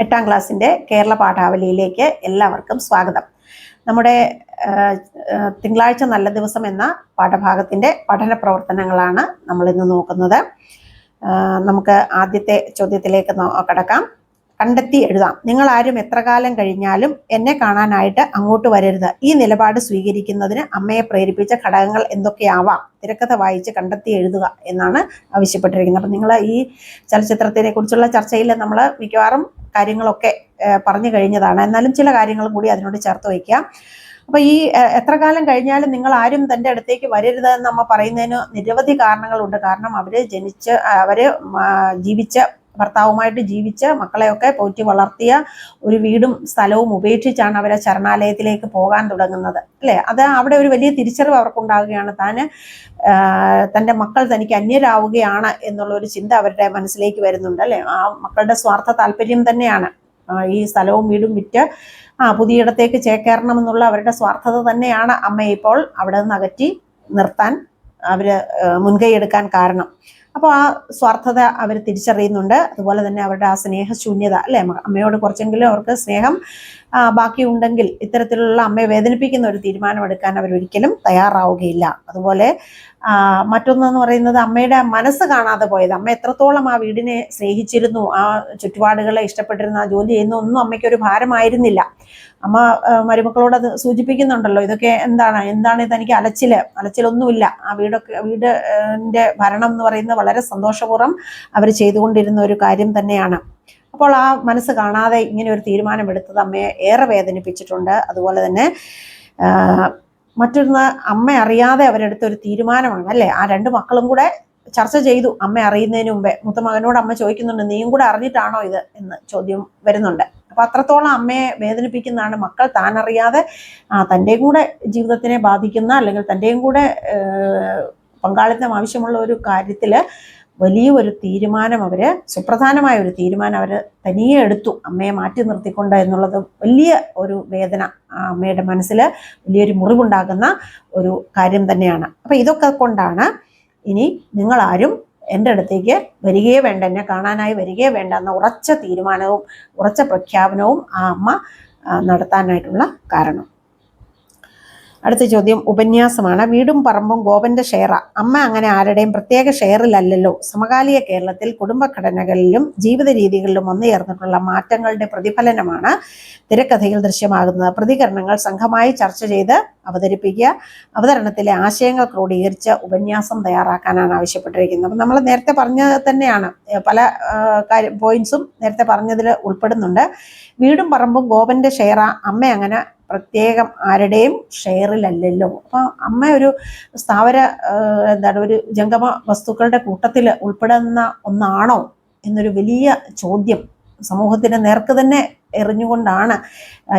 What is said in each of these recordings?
8ാം ക്ലാസ്സിൻ്റെ കേരള പാഠാവലിയിലേക്ക് എല്ലാവർക്കും സ്വാഗതം. നമ്മുടെ തിങ്കളാഴ്ച നല്ല ദിവസം എന്ന പാഠഭാഗത്തിൻ്റെ പഠന പ്രവർത്തനങ്ങളാണ് നമ്മളിന്ന് നോക്കുന്നത്. നമുക്ക് ആദ്യത്തെ ചോദ്യത്തിലേക്ക് കടക്കാം. കണ്ടെത്തി എഴുതാം. നിങ്ങൾ ആരും എത്ര കാലം കഴിഞ്ഞാലും എന്നെ കാണാനായിട്ട് അങ്ങോട്ട് വരരുത്. ഈ നിലപാട് സ്വീകരിക്കുന്നതിന് അമ്മയെ പ്രേരിപ്പിച്ച ഘടകങ്ങൾ എന്തൊക്കെയാവാം? തിരക്കഥ വായിച്ച് കണ്ടെത്തി എഴുതുക എന്നാണ് ആവശ്യപ്പെട്ടിരിക്കുന്നത്. അപ്പം നിങ്ങൾ ഈ ചലച്ചിത്രത്തിനെ കുറിച്ചുള്ള ചർച്ചയിൽ നമ്മൾ മിക്കവാറും കാര്യങ്ങളൊക്കെ പറഞ്ഞു കഴിഞ്ഞതാണ്. എന്നാലും ചില കാര്യങ്ങളും കൂടി അതിനോട് ചേർത്ത് വയ്ക്കാം. അപ്പോൾ ഈ എത്ര കാലം കഴിഞ്ഞാലും നിങ്ങൾ ആരും തൻ്റെ അടുത്തേക്ക് വരരുത് എന്ന് അമ്മ പറയുന്നതിന് നിരവധി കാരണങ്ങളുണ്ട്. കാരണം അവർ ജീവിച്ച ഭർത്താവുമായിട്ട് ജീവിച്ച് മക്കളെയൊക്കെ പോറ്റി വളർത്തിയ ഒരു വീടും സ്ഥലവും ഉപേക്ഷിച്ചാണ് അവരെ ശരണാലയത്തിലേക്ക് പോകാൻ തുടങ്ങുന്നത്, അല്ലേ? അത് അവിടെ ഒരു വലിയ തിരിച്ചറിവ് അവർക്കുണ്ടാവുകയാണ്. തൻ്റെ മക്കൾ തനിക്ക് അന്യരാവുകയാണ് എന്നുള്ളൊരു ചിന്ത അവരുടെ മനസ്സിലേക്ക് വരുന്നുണ്ട്, അല്ലേ? ആ മക്കളുടെ സ്വാർത്ഥ താല്പര്യം തന്നെയാണ് ഈ സ്ഥലവും വീടും വിറ്റ് പുതിയിടത്തേക്ക് ചേക്കേറണമെന്നുള്ള അവരുടെ സ്വാർത്ഥത തന്നെയാണ് അമ്മയെ ഇപ്പോൾ അവിടെ നിന്ന് അകറ്റി നിർത്താൻ അവർ മുൻകൈ എടുക്കാൻ കാരണം. അപ്പോൾ ആ സ്വാർത്ഥത അവർ തിരിച്ചറിയുന്നുണ്ട്. അതുപോലെ തന്നെ അവരുടെ ആ സ്നേഹശൂന്യത, അല്ലേ? അമ്മയോട് കുറച്ചെങ്കിലും അവർക്ക് സ്നേഹം ബാക്കിയുണ്ടെങ്കിൽ ഇത്തരത്തിലുള്ള അമ്മയെ വേദനിപ്പിക്കുന്ന ഒരു തീരുമാനമെടുക്കാൻ അവരൊരിക്കലും തയ്യാറാവുകയില്ല. അതുപോലെ മറ്റൊന്നെന്ന് പറയുന്നത് അമ്മയുടെ മനസ്സ് കാണാതെ പോയത്. അമ്മ എത്രത്തോളം ആ വീടിനെ സ്നേഹിച്ചിരുന്നു, ആ ചുറ്റുപാടുകളെ ഇഷ്ടപ്പെട്ടിരുന്നു, ആ ജോലി ചെയ്യുന്ന ഒന്നും അമ്മയ്ക്കൊരു ഭാരമായിരുന്നില്ല. അമ്മ മരുമക്കളോട് അത് സൂചിപ്പിക്കുന്നുണ്ടല്ലോ, ഇതൊക്കെ എന്താണ് തനിക്ക് അലച്ചിലൊന്നുമില്ല. ആ വീടിൻ്റെ ഭരണം എന്ന് പറയുന്നത് വളരെ സന്തോഷപൂർവ്വം അവർ ചെയ്തുകൊണ്ടിരുന്ന ഒരു കാര്യം തന്നെയാണ്. അപ്പോൾ ആ മനസ്സ് കാണാതെ ഇങ്ങനെ ഒരു തീരുമാനമെടുത്തത് അമ്മയെ ഏറെ വേദനിപ്പിച്ചിട്ടുണ്ട്. അതുപോലെ തന്നെ മറ്റൊന്ന്, അമ്മ അറിയാതെ അവരെടുത്ത ഒരു തീരുമാനമാണ്, അല്ലേ? ആ രണ്ട് മക്കളും കൂടെ ചർച്ച ചെയ്തു അമ്മ അറിയുന്നതിന് മുമ്പേ. മൂത്ത മകനോട് അമ്മ ചോദിക്കുന്നുണ്ട്, നീയും കൂടെ അറിഞ്ഞിട്ടാണോ ഇത് എന്ന് ചോദ്യം വരുന്നുണ്ട്. അപ്പം അത്രത്തോളം അമ്മയെ വേദനിപ്പിക്കുന്നതാണ് മക്കൾ താൻ അറിയാതെ തൻ്റെയും കൂടെ ജീവിതത്തിനെ ബാധിക്കുന്ന, അല്ലെങ്കിൽ തൻ്റെയും കൂടെ പങ്കാളിത്തം ആവശ്യമുള്ള ഒരു കാര്യത്തിൽ വലിയൊരു തീരുമാനം സുപ്രധാനമായ ഒരു തീരുമാനം അവർ തനിയെ എടുത്തു, അമ്മയെ മാറ്റി നിർത്തിക്കൊണ്ട് എന്നുള്ളത് വലിയ ഒരു വേദന, അമ്മയുടെ മനസ്സിൽ വലിയൊരു മുറിവുണ്ടാകുന്ന ഒരു കാര്യം തന്നെയാണ്. അപ്പം ഇതൊക്കെ കൊണ്ടാണ് ഇനി നിങ്ങളാരും എൻ്റെ അടുത്തേക്ക് വരികയേ വേണ്ട, എന്നെ കാണാനായി വരികയേ വേണ്ട എന്ന ഉറച്ച തീരുമാനവും ഉറച്ച പ്രഖ്യാപനവും ആ അമ്മ നടത്താനായിട്ടുള്ള കാരണം. അടുത്ത ചോദ്യം ഉപന്യാസമാണ്. വീടും പറമ്പും ഗോപന്റെ ഷെയറ. അമ്മ അങ്ങനെ ആരുടെയും പ്രത്യേക ഷെയറിലല്ലല്ലോ. സമകാലിക കേരളത്തിൽ കുടുംബഘടനകളിലും ജീവിത രീതികളിലും വന്നുചേർന്നിട്ടുള്ള മാറ്റങ്ങളുടെ പ്രതിഫലനമാണ് തിരക്കഥയിൽ ദൃശ്യമാകുന്നത്. പ്രതികരണങ്ങൾ സംഘമായി ചർച്ച ചെയ്ത് അവതരിപ്പിക്കുക, അവതരണത്തിലെ ആശയങ്ങൾ ക്രോഡീകരിച്ച് ഉപന്യാസം തയ്യാറാക്കാനാണ് ആവശ്യപ്പെട്ടിരിക്കുന്നത്. അപ്പം നമ്മൾ നേരത്തെ പറഞ്ഞത് തന്നെയാണ്, പല പോയിന്റ്സും നേരത്തെ പറഞ്ഞതിൽ ഉൾപ്പെടുന്നുണ്ട്. വീടും പറമ്പും ഗോപന്റെ ഷെയറ. അമ്മ അങ്ങനെ പ്രത്യേകം ആരുടെയും ഷെയറിലല്ലല്ലോ. അപ്പം അമ്മ ഒരു സ്ഥാവര ഒരു ജംഗമ വസ്തുക്കളുടെ കൂട്ടത്തിൽ ഉൾപ്പെടുന്ന ഒന്നാണോ എന്നൊരു വലിയ ചോദ്യം സമൂഹത്തിന് നേർക്ക് തന്നെ എറിഞ്ഞുകൊണ്ടാണ്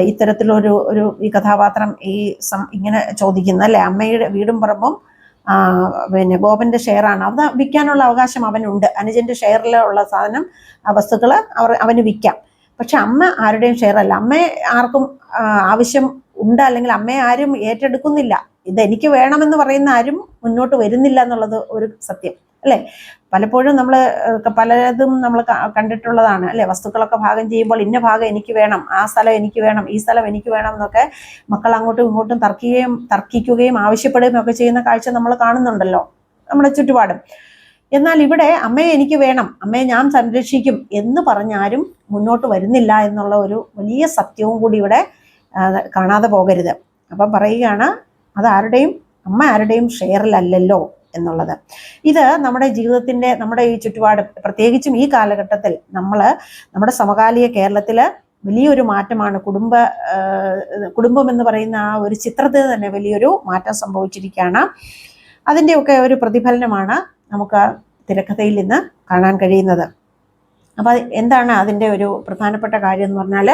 ഇത്തരത്തിലൊരു ഈ കഥാപാത്രം ഇങ്ങനെ ചോദിക്കുന്നത്, അല്ലേ? അമ്മയുടെ വീടും പറമ്പും ഗോപന്റെ ഷെയറാണ്. അത് വിൽക്കാനുള്ള അവകാശം അവനുണ്ട്. അനുജന്റെ ഷെയറിലുള്ള സാധനം, വസ്തുക്കൾ അവന് വിൽക്കാം. പക്ഷെ അമ്മ ആരുടെയും ഷെയർ അല്ല. അമ്മയെ ആർക്കും ആവശ്യം ഉണ്ട്, അല്ലെങ്കിൽ അമ്മയെ ആരും ഏറ്റെടുക്കുന്നില്ല. ഇതെനിക്ക് വേണമെന്ന് പറയുന്ന ആരും മുന്നോട്ട് വരുന്നില്ല എന്നുള്ളത് ഒരു സത്യം, അല്ലേ? പലപ്പോഴും പലതും നമ്മൾ കണ്ടിട്ടുള്ളതാണ്, അല്ലേ? വസ്തുക്കളൊക്കെ ഭാഗം ചെയ്യുമ്പോൾ ഇന്ന ഭാഗം എനിക്ക് വേണം, ആ സ്ഥലം എനിക്ക് വേണം, ഈ സ്ഥലം എനിക്ക് വേണം എന്നൊക്കെ മക്കൾ അങ്ങോട്ടും ഇങ്ങോട്ടും തർക്കിക്കുകയും ആവശ്യപ്പെടുകയും ഒക്കെ ചെയ്യുന്ന കാഴ്ച നമ്മൾ കാണുന്നുണ്ടല്ലോ നമ്മുടെ ചുറ്റുപാടും. എന്നാൽ ഇവിടെ അമ്മയെ എനിക്ക് വേണം, അമ്മയെ ഞാൻ സംരക്ഷിക്കും എന്ന് പറഞ്ഞാരും മുന്നോട്ട് വരുന്നില്ല എന്നുള്ള ഒരു വലിയ സത്യവും കൂടി ഇവിടെ കാണാതെ പോകരുത്. അപ്പം പറയുകയാണ്, അമ്മ ആരുടെയും ഷെയറിലല്ലല്ലോ എന്നുള്ളത്. ഇത് നമ്മുടെ ജീവിതത്തിൻ്റെ, നമ്മുടെ ഈ ചുറ്റുപാട്, പ്രത്യേകിച്ചും ഈ കാലഘട്ടത്തിൽ നമ്മുടെ സമകാലിക കേരളത്തിൽ വലിയൊരു മാറ്റമാണ്. കുടുംബം എന്ന് പറയുന്ന ആ ഒരു ചിത്രത്തിൽ തന്നെ വലിയൊരു മാറ്റം സംഭവിച്ചിരിക്കുകയാണ്. അതിൻ്റെയൊക്കെ ഒരു പ്രതിഫലനമാണ് നമുക്ക് തിരക്കഥയിൽ നിന്ന് കാണാൻ കഴിയുന്നത്. അപ്പോൾ എന്താണ് അതിൻ്റെ ഒരു പ്രധാനപ്പെട്ട കാര്യം എന്ന് പറഞ്ഞാൽ,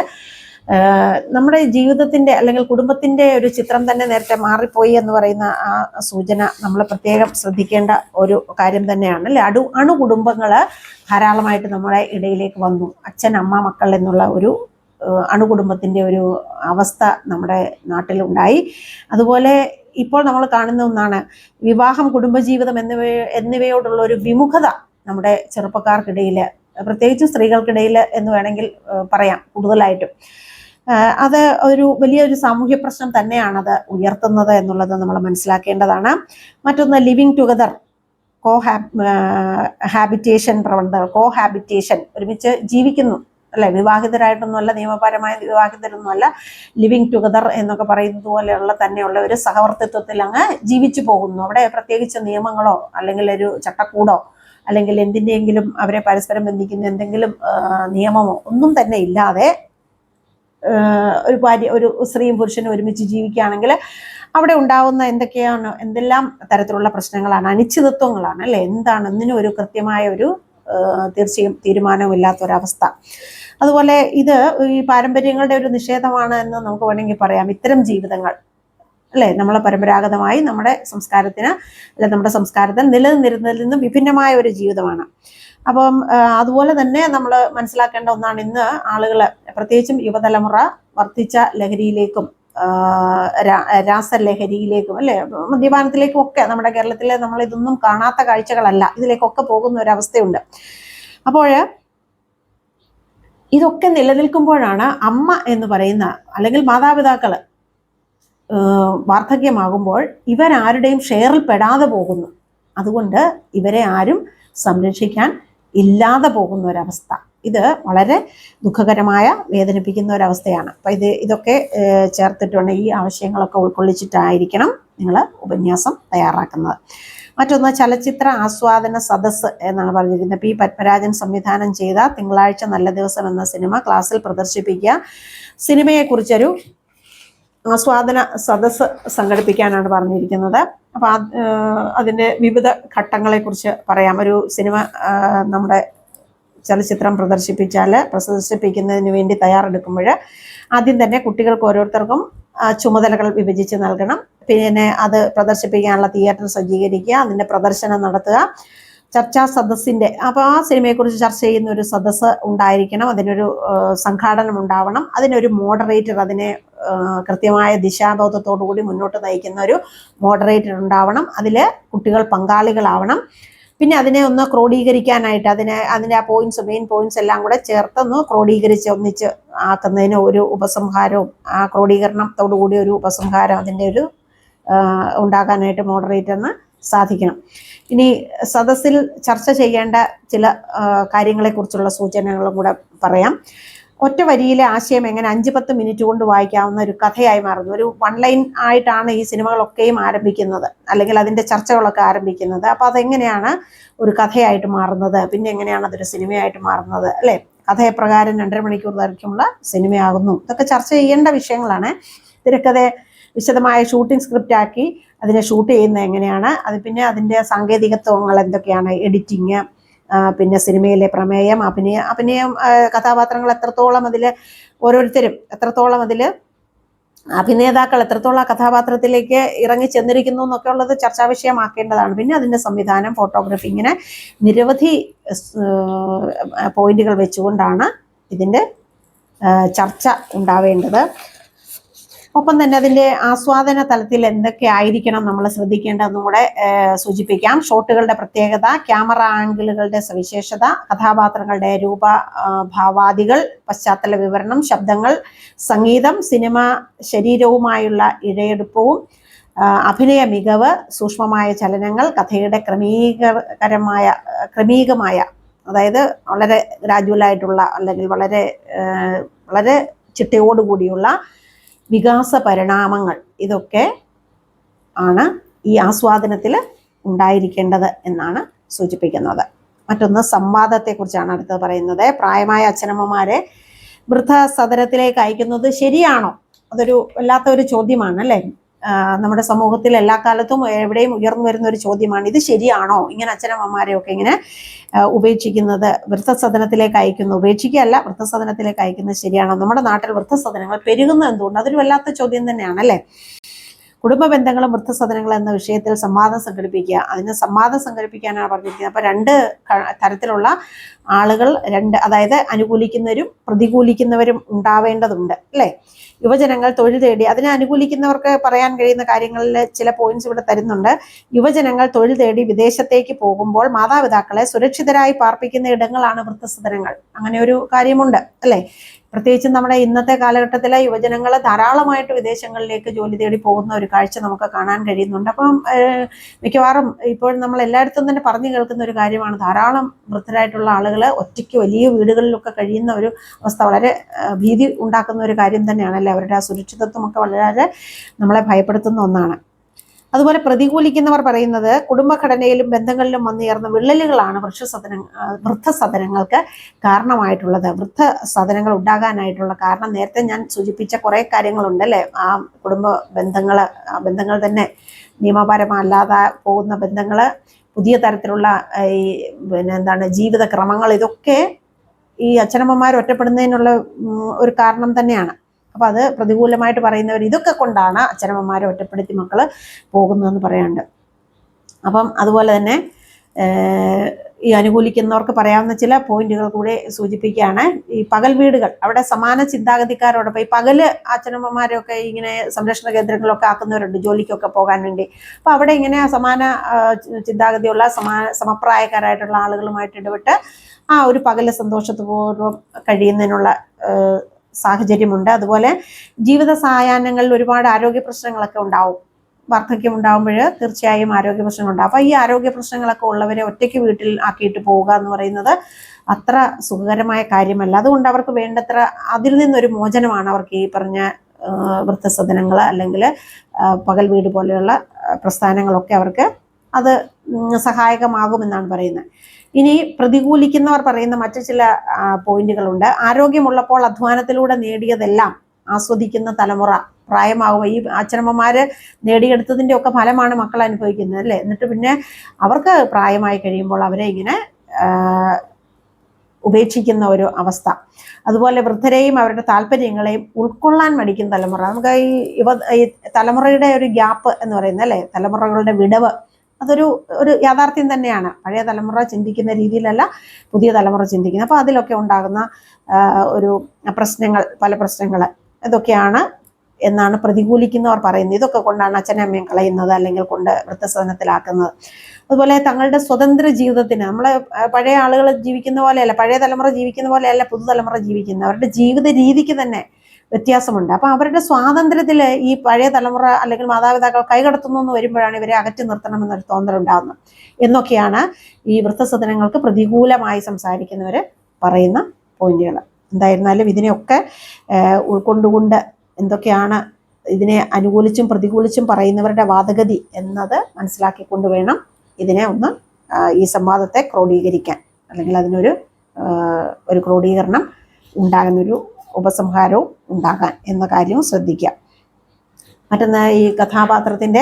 നമ്മുടെ ജീവിതത്തിൻ്റെ അല്ലെങ്കിൽ കുടുംബത്തിൻ്റെ ഒരു ചിത്രം തന്നെ നേരത്തെ മാറിപ്പോയി എന്ന് പറയുന്ന ആ സൂചന നമ്മൾ പ്രത്യേകം ശ്രദ്ധിക്കേണ്ട ഒരു കാര്യം തന്നെയാണ്, അല്ലേ? അണുകുടുംബങ്ങൾ ധാരാളമായിട്ട് നമ്മുടെ ഇടയിലേക്ക് വന്നു. അച്ഛൻ, അമ്മ, മക്കൾ എന്നുള്ള ഒരു അണുകുടുംബത്തിൻ്റെ ഒരു അവസ്ഥ നമ്മുടെ നാട്ടിലുണ്ടായി. അതുപോലെ ഇപ്പോൾ നമ്മൾ കാണുന്ന ഒന്നാണ് വിവാഹം, കുടുംബജീവിതം എന്നിവയോടുള്ള ഒരു വിമുഖത നമ്മുടെ ചെറുപ്പക്കാർക്കിടയിൽ പ്രത്യേകിച്ച് സ്ത്രീകൾക്കിടയിൽ എന്ന് വേണമെങ്കിൽ പറയാം കൂടുതലായിട്ടും. അത് ഒരു വലിയൊരു സാമൂഹ്യ പ്രശ്നം തന്നെയാണത് ഉയർത്തുന്നത് എന്നുള്ളത് നമ്മൾ മനസ്സിലാക്കേണ്ടതാണ്. മറ്റൊന്ന് ലിവിങ് ടുഗദർ, ഹാബിറ്റേഷൻ പ്രവണതകൾ, ഹാബിറ്റേഷൻ, ഒരുമിച്ച് ജീവിക്കുന്നു അല്ലെ, വിവാഹിതരായിട്ടൊന്നുമല്ല, നിയമപരമായ വിവാഹിതരൊന്നുമല്ല, ലിവിങ് ടുഗദർ എന്നൊക്കെ പറയുന്നത് പോലെയുള്ള തന്നെയുള്ള ഒരു സഹവർത്തിത്വത്തിൽ അങ്ങ് ജീവിച്ചു പോകുന്നു. അവിടെ പ്രത്യേകിച്ച് നിയമങ്ങളോ അല്ലെങ്കിൽ ഒരു ചട്ടക്കൂടോ അല്ലെങ്കിൽ എന്തിൻ്റെയെങ്കിലും അവരെ പരസ്പരം ബന്ധിക്കുന്ന എന്തെങ്കിലും നിയമമോ ഒന്നും തന്നെ ഇല്ലാതെ ഒരു സ്ത്രീയും പുരുഷനും ഒരുമിച്ച് ജീവിക്കുകയാണെങ്കിൽ അവിടെ ഉണ്ടാവുന്ന എന്തെല്ലാം തരത്തിലുള്ള പ്രശ്നങ്ങളാണ്, അനിശ്ചിതത്വങ്ങളാണ് അല്ലെ, എന്താണ് ഒന്നിനും ഒരു കൃത്യമായ ഒരു തീരുമാനമില്ലാത്തൊരവസ്ഥ. അതുപോലെ ഇത് ഈ പാരമ്പര്യങ്ങളുടെ ഒരു നിഷേധമാണ് എന്ന് നമുക്ക് വേണമെങ്കിൽ പറയാം. ഇത്തരം ജീവിതങ്ങൾ അല്ലെ നമ്മളെ പരമ്പരാഗതമായി നമ്മുടെ സംസ്കാരത്തിൽ നിലനിന്നിരുന്നതിൽ നിന്നും വിഭിന്നമായ ഒരു ജീവിതമാണ്. അപ്പം അതുപോലെ തന്നെ നമ്മൾ മനസ്സിലാക്കേണ്ട ഒന്നാണ്, ഇന്ന് ആളുകൾ പ്രത്യേകിച്ചും യുവതലമുറ വർദ്ധിച്ച ലഹരിയിലേക്കും രാസലഹരിയിലേക്കും അല്ലെ, മദ്യപാനത്തിലേക്കും ഒക്കെ നമ്മുടെ കേരളത്തിലെ നമ്മൾ ഇതൊന്നും കാണാത്ത കാഴ്ചകളല്ല, ഇതിലേക്കൊക്കെ പോകുന്ന ഒരവസ്ഥയുണ്ട്. അപ്പോൾ ഇതൊക്കെ നിലനിൽക്കുമ്പോഴാണ് അമ്മ എന്ന് പറയുന്ന അല്ലെങ്കിൽ മാതാപിതാക്കള് വാർദ്ധക്യമാകുമ്പോൾ ഇവരാരുടെയും ഷെയറിൽ പെടാതെ പോകുന്നു. അതുകൊണ്ട് ഇവരെ ആരും സംരക്ഷിക്കാൻ ഇല്ലാതെ പോകുന്ന ഒരവസ്ഥ. ഇത് വളരെ ദുഃഖകരമായ, വേദനിപ്പിക്കുന്ന ഒരവസ്ഥയാണ്. അപ്പം ഇതൊക്കെ ചേർത്തിട്ടുണ്ട്, ഈ ആവശ്യങ്ങളൊക്കെ ഉൾക്കൊള്ളിച്ചിട്ടായിരിക്കണം നിങ്ങൾ ഉപന്യാസം തയ്യാറാക്കുന്നത്. മറ്റൊന്ന് ചലച്ചിത്ര ആസ്വാദന സദസ്സ് എന്നാണ് പറഞ്ഞിരിക്കുന്നത്. പി പത്മരാജൻ സംവിധാനം ചെയ്ത തിങ്കളാഴ്ച നല്ല ദിവസം എന്ന സിനിമ ക്ലാസ്സിൽ പ്രദർശിപ്പിക്കുക. സിനിമയെക്കുറിച്ചൊരു ആസ്വാദന സദസ്സ് സംഘടിപ്പിക്കാനാണ് പറഞ്ഞിരിക്കുന്നത്. അപ്പം അതിൻ്റെ വിവിധ ഘട്ടങ്ങളെക്കുറിച്ച് പറയാം. ഒരു സിനിമ നമ്മുടെ ചലച്ചിത്രം പ്രദർശിപ്പിക്കുന്നതിന് വേണ്ടി തയ്യാറെടുക്കുമ്പോൾ ആദ്യം തന്നെ കുട്ടികൾക്ക് ഓരോരുത്തർക്കും ചുമതലകൾ വിഭജിച്ച് നൽകണം. പിന്നെ അത് പ്രദർശിപ്പിക്കാനുള്ള തിയേറ്റർ സജ്ജീകരിക്കുക, അതിൻ്റെ പ്രദർശനം നടത്തുക, ചർച്ചാ സദസ്സിൻ്റെ അപ്പോൾ ആ സിനിമയെക്കുറിച്ച് ചർച്ച ചെയ്യുന്ന ഒരു സദസ്സ് ഉണ്ടായിരിക്കണം, അതിനൊരു സംഘാടനം ഉണ്ടാവണം, അതിനൊരു മോഡറേറ്റർ, അതിനെ കൃത്യമായ ദിശാബോധത്തോടു കൂടി മുന്നോട്ട് നയിക്കുന്ന ഒരു മോഡറേറ്റർ ഉണ്ടാവണം, അതിൽ കുട്ടികൾ പങ്കാളികളാവണം. പിന്നെ അതിനെ ഒന്ന് ക്രോഡീകരിക്കാനായിട്ട് അതിൻ്റെ ആ മെയിൻ പോയിന്റ്സ് എല്ലാം കൂടെ ചേർത്തൊന്ന് ക്രോഡീകരിച്ച് ഒന്നിച്ച് ആക്കുന്നതിന് ഒരു ഉപസംഹാരവും ആ ക്രോഡീകരണത്തോടു കൂടി ഒരു ഉപസംഹാരം അതിൻ്റെ ഒരു ഉണ്ടാക്കാനായിട്ട് മോഡറേറ്ററിന് സാധിക്കണം. ഇനി സദസ്സിൽ ചർച്ച ചെയ്യേണ്ട ചില കാര്യങ്ങളെക്കുറിച്ചുള്ള സൂചനകളും കൂടെ പറയാം. ഒറ്റ വരിയിലെ ആശയം എങ്ങനെ 5-10 മിനിറ്റ് കൊണ്ട് വായിക്കാവുന്ന ഒരു കഥയായി മാറുന്നു. ഒരു 1 ലൈൻ ആയിട്ടാണ് ഈ സിനിമകളൊക്കെയും ആരംഭിക്കുന്നത്, അല്ലെങ്കിൽ അതിൻ്റെ ചർച്ചകളൊക്കെ ആരംഭിക്കുന്നത്. അപ്പോൾ അതെങ്ങനെയാണ് ഒരു കഥയായിട്ട് മാറുന്നത്, പിന്നെ എങ്ങനെയാണ് അതൊരു സിനിമയായിട്ട് മാറുന്നത് അല്ലേ? കഥയപ്രകാരം 2.5 മണിക്കൂർ ദൈർഘ്യമുള്ള സിനിമയാകുന്നു. ഇതൊക്കെ ചർച്ച ചെയ്യേണ്ട വിഷയങ്ങളാണ്. തിരക്കഥയെ വിശദമായ ഷൂട്ടിംഗ് സ്ക്രിപ്റ്റ് ആക്കി അതിനെ ഷൂട്ട് ചെയ്യുന്നത് എങ്ങനെയാണ്, പിന്നെ അതിൻ്റെ സാങ്കേതികത്വങ്ങൾ എന്തൊക്കെയാണ്, എഡിറ്റിങ്, പിന്നെ സിനിമയിലെ പ്രമേയം, അഭിനയം, കഥാപാത്രങ്ങൾ എത്രത്തോളം അതിൽ ഓരോരുത്തരും എത്രത്തോളം അതിൽ അഭിനേതാക്കൾ എത്രത്തോളം ആ കഥാപാത്രത്തിലേക്ക് ഇറങ്ങി ചെന്നിരിക്കുന്നു എന്നൊക്കെ ഉള്ളത് ചർച്ചാ വിഷയമാക്കേണ്ടതാണ്. പിന്നെ അതിൻ്റെ സംവിധാനം, ഫോട്ടോഗ്രാഫി, ഇങ്ങനെ നിരവധി പോയിന്റുകൾ വെച്ചുകൊണ്ടാണ് ഇതിൻ്റെ ചർച്ച ഉണ്ടാവേണ്ടത്. ഒപ്പം തന്നെ അതിൻ്റെ ആസ്വാദന തലത്തിൽ എന്തൊക്കെ ആയിരിക്കണം നമ്മൾ ശ്രദ്ധിക്കേണ്ടതെന്നും കൂടെ സൂചിപ്പിക്കാം. ഷോട്ടുകളുടെ പ്രത്യേകത, ക്യാമറ ആംഗിളുകളുടെ സവിശേഷത, കഥാപാത്രങ്ങളുടെ ഭാവാദികൾ, പശ്ചാത്തല വിവരണം, ശബ്ദങ്ങൾ, സംഗീതം, സിനിമ ശരീരവുമായുള്ള ഇഴയെടുപ്പവും, അഭിനയ മികവ്, സൂക്ഷ്മമായ ചലനങ്ങൾ, കഥയുടെ ക്രമീകമായ അതായത് വളരെ ഗ്രാജുവലായിട്ടുള്ള അല്ലെങ്കിൽ വളരെ വളരെ ചിട്ടയോടുകൂടിയുള്ള വികാസ പരിണാമങ്ങൾ, ഇതൊക്കെ ആണ് ഈ ആസ്വാദനത്തിൽ ഉണ്ടായിരിക്കേണ്ടത് എന്നാണ് സൂചിപ്പിക്കുന്നത്. മറ്റൊന്ന് സംവാദത്തെക്കുറിച്ചാണ് അടുത്തത് പറയുന്നത്. പ്രായമായ അച്ഛനമ്മമാരെ വൃദ്ധസദനത്തിലേക്ക് അയക്കുന്നത് ശരിയാണോ? അതൊരു വല്ലാത്തൊരു ചോദ്യമാണ് അല്ലേ? നമ്മുടെ സമൂഹത്തിൽ എല്ലാ കാലത്തും എവിടെയും ഉയർന്നു വരുന്ന ഒരു ചോദ്യമാണ്. ഇത് ശരിയാണോ, ഇങ്ങനെ അച്ഛനമ്മമാരെയൊക്കെ ഇങ്ങനെ ഉപേക്ഷിക്കുന്നത്, വൃദ്ധസദനത്തിലേക്ക് അയക്കുന്നു, ഉപേക്ഷിക്കുകയല്ല, വൃദ്ധസദനത്തിലേക്ക് അയക്കുന്നത് ശരിയാണോ? നമ്മുടെ നാട്ടിൽ വൃദ്ധസദനങ്ങൾ പെരുകുന്നത് എന്തുകൊണ്ട്? അതൊരു വല്ലാത്ത ചോദ്യം തന്നെയാണ് അല്ലേ? കുടുംബ ബന്ധങ്ങളും വൃദ്ധസദനങ്ങളും എന്ന വിഷയത്തിൽ സംവാദം സംഘടിപ്പിക്കുക. അതിന് സംവാദം സംഘടിപ്പിക്കാനാണ് പറഞ്ഞിരിക്കുന്നത്. അപ്പോൾ 2 തരത്തിലുള്ള ആളുകൾ അതായത് അനുകൂലിക്കുന്നവരും പ്രതികൂലിക്കുന്നവരും ഉണ്ടാവേണ്ടതുണ്ട് അല്ലേ. യുവജനങ്ങൾ തൊഴിൽ തേടി, അതിനെ അനുകൂലിക്കുന്നവർക്ക് പറയാൻ കഴിയുന്ന കാര്യങ്ങളിൽ ചില പോയിന്റ്സ് ഇവിടെ തരുന്നുണ്ട്. യുവജനങ്ങൾ തൊഴിൽ തേടി വിദേശത്തേക്ക് പോകുമ്പോൾ മാതാപിതാക്കളെ സുരക്ഷിതരായി പാർപ്പിക്കുന്ന ഇടങ്ങളാണ് വൃദ്ധസദനങ്ങൾ. അങ്ങനെ ഒരു കാര്യമുണ്ട് അല്ലേ. പ്രത്യേകിച്ചും നമ്മുടെ ഇന്നത്തെ കാലഘട്ടത്തിലെ യുവജനങ്ങൾ ധാരാളമായിട്ട് വിദേശങ്ങളിലേക്ക് ജോലി തേടി പോകുന്ന ഒരു കാഴ്ച നമുക്ക് കാണാൻ കഴിയുന്നുണ്ട്. അപ്പം മിക്കവാറും ഇപ്പോൾ നമ്മൾ എല്ലായിടത്തും തന്നെ പറഞ്ഞു കേൾക്കുന്ന ഒരു കാര്യമാണ്, ധാരാളം വൃദ്ധരായിട്ടുള്ള ആളുകൾ ഒറ്റയ്ക്ക് വലിയ വീടുകളിലൊക്കെ കഴിയുന്ന ഒരു അവസ്ഥ വളരെ ഭീതി ഉണ്ടാക്കുന്ന ഒരു കാര്യം തന്നെയാണല്ലേ. അവരുടെ ആ സുരക്ഷിതത്വമൊക്കെ വളരെ നമ്മളെ ഭയപ്പെടുത്തുന്ന ഒന്നാണ്. അതുപോലെ പ്രതികൂലിക്കുന്നവർ പറയുന്നത് കുടുംബഘടനയിലും ബന്ധങ്ങളിലും വന്നുയർന്ന വിള്ളലുകളാണ് വൃദ്ധസദനങ്ങൾക്ക് കാരണമായിട്ടുള്ളത്. വൃദ്ധസദനങ്ങൾ ഉണ്ടാകാനായിട്ടുള്ള കാരണം നേരത്തെ ഞാൻ സൂചിപ്പിച്ച കുറേ കാര്യങ്ങളുണ്ട് അല്ലേ. ആ കുടുംബ ബന്ധങ്ങൾ തന്നെ നിയമപരമല്ലാതെ പോകുന്ന ബന്ധങ്ങൾ, പുതിയ തരത്തിലുള്ള ഈ ജീവിതക്രമങ്ങൾ, ഇതൊക്കെ ഈ അച്ഛനമ്മമാർ ഒറ്റപ്പെടുന്നതിനുള്ള ഒരു കാരണം തന്നെയാണ്. അപ്പം അത് പ്രതികൂലമായിട്ട് പറയുന്നവർ ഇതൊക്കെ കൊണ്ടാണ് അച്ഛനമ്മമാരെ ഒറ്റപ്പെടുത്തി മക്കൾ പോകുന്നതെന്ന് പറയാനുണ്ട്. അപ്പം അതുപോലെ തന്നെ ഈ അനുകൂലിക്കുന്നവർക്ക് പറയാവുന്ന ചില പോയിന്റുകൾ കൂടെ സൂചിപ്പിക്കുകയാണ്. ഈ പകൽ വീടുകൾ, അവിടെ സമാന ചിന്താഗതിക്കാരോടൊപ്പം ഈ പകല് അച്ഛനമ്മമാരെയൊക്കെ ഇങ്ങനെ സംരക്ഷണ കേന്ദ്രങ്ങളിലൊക്കെ ആക്കുന്നവരുണ്ട് ജോലിക്കൊക്കെ പോകാൻ വേണ്ടി. അപ്പം അവിടെ ഇങ്ങനെ സമാന ചിന്താഗതിയുള്ള സമപ്രായക്കാരായിട്ടുള്ള ആളുകളുമായിട്ട് ഇടപെട്ട് ആ ഒരു പകല് സന്തോഷപൂർവ്വം കഴിയുന്നതിനുള്ള സാഹചര്യമുണ്ട്. അതുപോലെ ജീവിത സായാഹ്നങ്ങളിൽ ഒരുപാട് ആരോഗ്യ പ്രശ്നങ്ങളൊക്കെ ഉണ്ടാവും. വാർദ്ധക്യം ഉണ്ടാകുമ്പോൾ തീർച്ചയായും ആരോഗ്യ പ്രശ്നങ്ങളുണ്ടാകും. അപ്പോൾ ഈ ആരോഗ്യ പ്രശ്നങ്ങളൊക്കെ ഉള്ളവരെ ഒറ്റയ്ക്ക് വീട്ടിൽ ആക്കിയിട്ട് പോവുക എന്ന് പറയുന്നത് അത്ര സുഖകരമായ കാര്യമല്ല. അതുകൊണ്ട് അവർക്ക് വേണ്ടത്ര അതിൽ നിന്നൊരു മോചനമാണ് അവർക്ക് ഈ പറഞ്ഞ വൃദ്ധസദനങ്ങൾ അല്ലെങ്കിൽ പകൽ വീട് പോലെയുള്ള പ്രസ്ഥാനങ്ങളൊക്കെ അവർക്ക് അത് സഹായകമാകുമെന്നാണ് പറയുന്നത്. ഇനി പ്രതികൂലിക്കുന്നവർ പറയുന്ന മറ്റു ചില പോയിന്റുകളുണ്ട്. ആരോഗ്യമുള്ളപ്പോൾ അധ്വാനത്തിലൂടെ നേടിയതെല്ലാം ആസ്വദിക്കുന്ന തലമുറ പ്രായമാകുമ്പോൾ ഈ അച്ഛനമ്മമാര് നേടിയെടുത്തതിൻ്റെ ഒക്കെ ഫലമാണ് മക്കൾ അനുഭവിക്കുന്നത് അല്ലേ. എന്നിട്ട് പിന്നെ അവർക്ക് പ്രായമായി കഴിയുമ്പോൾ അവരെ ഇങ്ങനെ ഉപേക്ഷിക്കുന്ന ഒരു അവസ്ഥ. അതുപോലെ വൃദ്ധരെയും അവരുടെ താല്പര്യങ്ങളെയും ഉൾക്കൊള്ളാൻ മടിക്കുന്ന തലമുറ. നമുക്ക് ഈ തലമുറയുടെ ഒരു ഗ്യാപ്പ് എന്ന് പറയുന്നത് അല്ലേ, തലമുറകളുടെ വിടവ്, അതൊരു യാഥാർത്ഥ്യം തന്നെയാണ്. പഴയ തലമുറ ചിന്തിക്കുന്ന രീതിയിലല്ല പുതിയ തലമുറ ചിന്തിക്കുന്നത്. അപ്പോൾ അതിലൊക്കെ ഉണ്ടാകുന്ന ഒരു പല പ്രശ്നങ്ങൾ ഇതൊക്കെയാണ് എന്നാണ് പ്രതികൂലിക്കുന്നവർ പറയുന്നത്. ഇതൊക്കെ കൊണ്ടാണ് അച്ഛനും അമ്മയും കളയുന്നത് അല്ലെങ്കിൽ കൊണ്ട് വൃദ്ധസദനത്തിലാക്കുന്നത്. അതുപോലെ തങ്ങളുടെ സ്വതന്ത്ര ജീവിതത്തിന്, നമ്മളെ പഴയ ആളുകൾ ജീവിക്കുന്ന പോലെയല്ല, പഴയ തലമുറ ജീവിക്കുന്ന പോലെയല്ല പുതുതലമുറ ജീവിക്കുന്നത്. അവരുടെ ജീവിത രീതിക്ക് തന്നെ വ്യത്യാസമുണ്ട്. അപ്പം അവരുടെ സ്വാതന്ത്ര്യത്തിൽ ഈ പഴയ തലമുറ അല്ലെങ്കിൽ മാതാപിതാക്കൾ കൈകടത്തുന്നു എന്ന് വരുമ്പോഴാണ് ഇവരെ അകറ്റി നിർത്തണമെന്നൊരു തോന്നലുണ്ടാകുന്നത് എന്നൊക്കെയാണ് ഈ വൃദ്ധസദനങ്ങൾക്ക് പ്രതികൂലമായി സംസാരിക്കുന്നവർ പറയുന്ന പോയിന്റുകൾ. എന്തായിരുന്നാലും ഇതിനെയൊക്കെ ഉൾക്കൊണ്ടുകൊണ്ട് എന്തൊക്കെയാണ് ഇതിനെ അനുകൂലിച്ചും പ്രതികൂലിച്ചും പറയുന്നവരുടെ വാദഗതി എന്നത് മനസ്സിലാക്കിക്കൊണ്ട് വേണം ഇതിനെ ഒന്ന് ഈ സംവാദത്തെ ക്രോഡീകരിക്കാൻ, അല്ലെങ്കിൽ അതിനൊരു ക്രോഡീകരണം ഉണ്ടാകുന്നൊരു ഉപസംഹാരവും ഉണ്ടാകാൻ എന്ന കാര്യവും ശ്രദ്ധിക്കുക. മറ്റൊന്ന് ഈ കഥാപാത്രത്തിൻ്റെ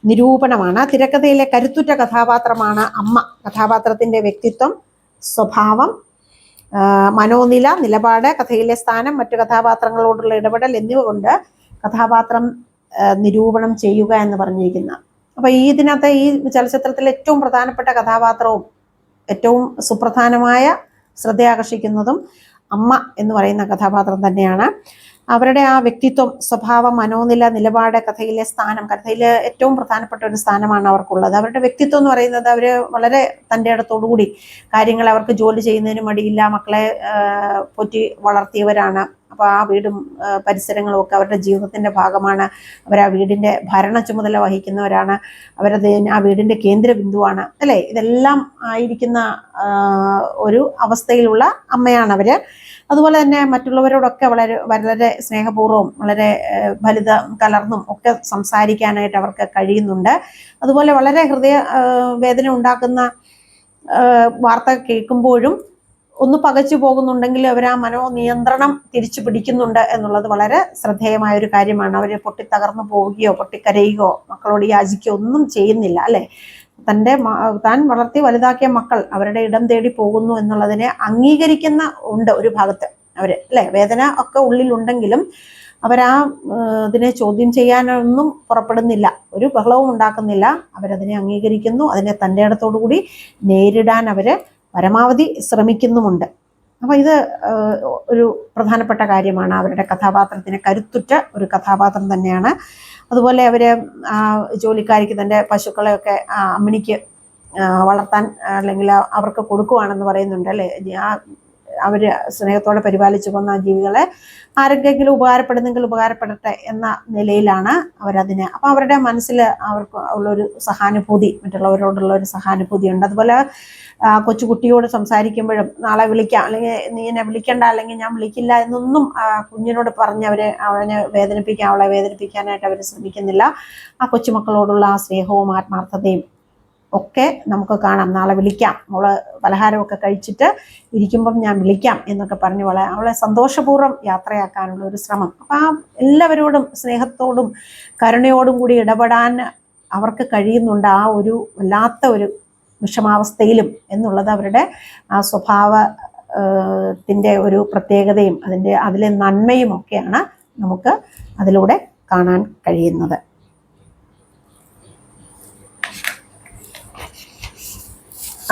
നിരൂപണമാണ്. തിരക്കഥയിലെ കരുത്തുറ്റ കഥാപാത്രമാണ് അമ്മ. കഥാപാത്രത്തിൻ്റെ വ്യക്തിത്വം, സ്വഭാവം, മനോനില, നിലപാട്, കഥയിലെ സ്ഥാനം, മറ്റു കഥാപാത്രങ്ങളോടുള്ള ഇടപെടൽ എന്നിവ കൊണ്ട് കഥാപാത്രം നിരൂപണം ചെയ്യുക എന്ന് പറഞ്ഞിരിക്കുന്ന. അപ്പോൾ ഇതിനകത്ത് ഈ ചലച്ചിത്രത്തിലെ ഏറ്റവും പ്രധാനപ്പെട്ട കഥാപാത്രവും ഏറ്റവും സുപ്രധാനമായ ശ്രദ്ധയാകർഷിക്കുന്നതും അമ്മ എന്ന് പറയുന്ന കഥാപാത്രം തന്നെയാണ്. അവരുടെ ആ വ്യക്തിത്വം, സ്വഭാവം, മനോനില, നിലപാട്, കഥയിലെ സ്ഥാനം, കഥയിൽ ഏറ്റവും പ്രധാനപ്പെട്ട ഒരു സ്ഥാനമാണ് അവർക്കുള്ളത്. അവരുടെ വ്യക്തിത്വം എന്ന് പറയുന്നത് അവർ വളരെ തൻ്റെ ഇടത്തോടുകൂടി കാര്യങ്ങൾ, അവർക്ക് ജോലി ചെയ്യുന്നതിന് മടിയില്ല, മക്കളെ പോറ്റി വളർത്തിയവരാണ്. അപ്പോൾ ആ വീടും പരിസരങ്ങളും ഒക്കെ അവരുടെ ജീവിതത്തിൻ്റെ ഭാഗമാണ്. അവർ ആ വീടിൻ്റെ ഭരണ ചുമതല വഹിക്കുന്നവരാണ്. അവരത് ആ വീടിൻ്റെ കേന്ദ്ര ബിന്ദുവാണ് അല്ലേ. ഇതെല്ലാം ആയിരിക്കുന്ന ഒരു അവസ്ഥയിലുള്ള അമ്മയാണ് അവർ. അതുപോലെ തന്നെ മറ്റുള്ളവരോടൊക്കെ വളരെ സ്നേഹപൂർവ്വം വളരെ ഫലിതം കലർന്നും ഒക്കെ സംസാരിക്കാനായിട്ട് അവർക്ക് കഴിയുന്നുണ്ട്. അതുപോലെ വളരെ വേദന ഉണ്ടാക്കുന്ന വാർത്ത കേൾക്കുമ്പോഴും ഒന്ന് പകച്ചു പോകുന്നുണ്ടെങ്കിൽ അവർ ആ മനോനിയന്ത്രണം തിരിച്ചു പിടിക്കുന്നുണ്ട് എന്നുള്ളത് വളരെ ശ്രദ്ധേയമായ ഒരു കാര്യമാണ്. അവർ പൊട്ടിത്തകർന്നു പോവുകയോ പൊട്ടിക്കരയുകയോ മക്കളോട് യാചിക്കുകയോ ഒന്നും ചെയ്യുന്നില്ല അല്ലേ. താൻ വളർത്തി വലുതാക്കിയ മക്കൾ അവരുടെ ഇടം തേടി പോകുന്നു എന്നുള്ളതിനെ അംഗീകരിക്കുന്ന ഉണ്ട് ഒരു ഭാഗത്ത് അവർ അല്ലേ. വേദന ഒക്കെ ഉള്ളിലുണ്ടെങ്കിലും അവരാ ഇതിനെ ചോദ്യം ചെയ്യാനൊന്നും പുറപ്പെടുന്നില്ല, ഒരു ബഹളവും ഉണ്ടാക്കുന്നില്ല. അവരതിനെ അംഗീകരിക്കുന്നു, അതിനെ തൻ്റെ ഇടത്തോടു കൂടി നേരിടാൻ അവർ പരമാവധി ശ്രമിക്കുന്നുമുണ്ട്. അപ്പോൾ ഇത് ഒരു പ്രധാനപ്പെട്ട കാര്യമാണ്. അവരുടെ കഥാപാത്രത്തിന് കരുത്തുറ്റ ഒരു കഥാപാത്രം തന്നെയാണ്. അതുപോലെ അവർ ജോലിക്കാരിക്ക് തൻ്റെ പശുക്കളെയൊക്കെ അമ്മിണിക്ക് വളർത്താൻ അല്ലെങ്കിൽ അവർക്ക് കൊടുക്കുവാണെന്ന് പറയുന്നുണ്ട് അല്ലേ. അവർ സ്നേഹത്തോടെ പരിപാലിച്ചു പോകുന്ന ആ ജീവികളെ ആരെങ്കിലും ഉപകാരപ്പെടുന്നെങ്കിൽ ഉപകാരപ്പെടട്ടെ എന്ന നിലയിലാണ് അവരതിന്. അപ്പോൾ അവരുടെ മനസ്സിൽ അവർക്ക് ഉള്ളൊരു സഹാനുഭൂതി, മറ്റുള്ളവരോടുള്ള ഒരു സഹാനുഭൂതി ഉണ്ട്. അതുപോലെ കൊച്ചുകുട്ടിയോട് സംസാരിക്കുമ്പോഴും നാളെ വിളിക്കാം, അല്ലെങ്കിൽ നീ എന്നെ വിളിക്കണ്ട, അല്ലെങ്കിൽ ഞാൻ വിളിക്കില്ല എന്നൊന്നും കുഞ്ഞിനോട് പറഞ്ഞ് അവനെ അവളെ വേദനിപ്പിക്കാനായിട്ട് അവർ ശ്രമിക്കുന്നില്ല. ആ കൊച്ചുമക്കളോടുള്ള ആ സ്നേഹവും ആത്മാർത്ഥതയും ഒക്കെ നമുക്ക് കാണാം. നാളെ വിളിക്കാം, അവള് പലഹാരമൊക്കെ കഴിച്ചിട്ട് ഇരിക്കുമ്പം ഞാൻ വിളിക്കാം എന്നൊക്കെ പറഞ്ഞ് അവളെ സന്തോഷപൂർവ്വം യാത്രയാക്കാനുള്ള ഒരു ശ്രമം. അപ്പം ആ എല്ലാവരോടും സ്നേഹത്തോടും കരുണയോടും കൂടി ഇടപെടാൻ അവർക്ക് കഴിയുന്നുണ്ട്, ആ ഒരു വല്ലാത്ത ഒരു വിഷമാവസ്ഥയിലും എന്നുള്ളത് അവരുടെ ആ സ്വഭാവത്തിൻ്റെ ഒരു പ്രത്യേകതയും അതിലെ നന്മയും ഒക്കെയാണ് നമുക്ക് അതിലൂടെ കാണാൻ കഴിയുന്നത്.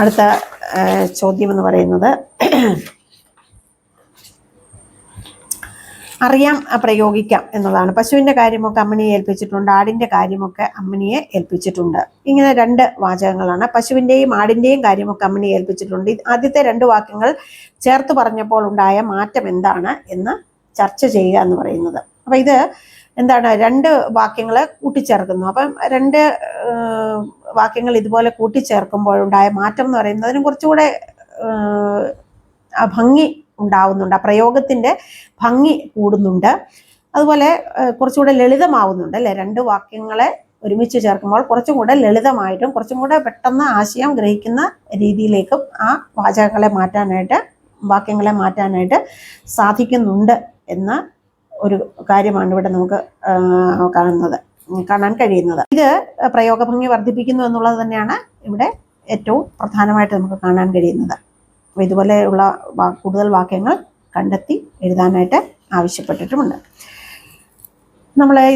അടുത്ത ചോദ്യം എന്ന് പറയുന്നത് അറിയാം പ്രയോഗിക്കാം എന്നതാണ്. പശുവിൻ്റെ കാര്യമൊക്കെ അമ്മിണിയെ ഏൽപ്പിച്ചിട്ടുണ്ട്, ആടിൻ്റെ കാര്യമൊക്കെ അമ്മിണിയെ ഏൽപ്പിച്ചിട്ടുണ്ട്. ഇങ്ങനെ 2 വാചകങ്ങളാണ്. പശുവിൻ്റെയും ആടിൻ്റെയും കാര്യമൊക്കെ അമ്മിണിയെ ഏൽപ്പിച്ചിട്ടുണ്ട്. ആദ്യത്തെ 2 വാക്യങ്ങൾ ചേർത്ത് പറഞ്ഞപ്പോൾ ഉണ്ടായ മാറ്റം എന്താണ് എന്ന് ചർച്ച ചെയ്യുക എന്ന് പറയുന്നത്. അപ്പം ഇത് എന്താണ്, 2 വാക്യങ്ങൾ കൂട്ടിച്ചേർക്കുന്നു. അപ്പം 2 വാക്യങ്ങൾ ഇതുപോലെ കൂട്ടിച്ചേർക്കുമ്പോഴുണ്ടായ മാറ്റം എന്ന് പറയുന്നത് അതിന് കുറച്ചുകൂടെ ഭംഗി ഉണ്ടാവുന്നുണ്ട്, ആ പ്രയോഗത്തിൻ്റെ ഭംഗി കൂടുന്നുണ്ട്. അതുപോലെ കുറച്ചുകൂടെ ലളിതമാവുന്നുണ്ട് അല്ലേ. 2 വാക്യങ്ങളെ ഒരുമിച്ച് ചേർക്കുമ്പോൾ കുറച്ചും കൂടെ ലളിതമായിട്ടും കുറച്ചും കൂടെ പെട്ടെന്ന് ആശയം ഗ്രഹിക്കുന്ന രീതിയിലേക്കും ആ വാക്യങ്ങളെ മാറ്റാനായിട്ട് സാധിക്കുന്നുണ്ട് എന്ന ഒരു കാര്യമാണ് ഇവിടെ നമുക്ക് കാണാൻ കഴിയുന്നത്. ഇത് പ്രയോഗഭംഗി വർദ്ധിപ്പിക്കുന്നു എന്നുള്ളത് തന്നെയാണ് ഇവിടെ ഏറ്റവും പ്രധാനമായിട്ട് നമുക്ക് കാണാൻ കഴിയുന്നത്. അപ്പോൾ ഇതുപോലെയുള്ള കൂടുതൽ വാക്യങ്ങൾ കണ്ടെത്തി എഴുതാനായിട്ട് ആവശ്യപ്പെട്ടിട്ടുമുണ്ട്.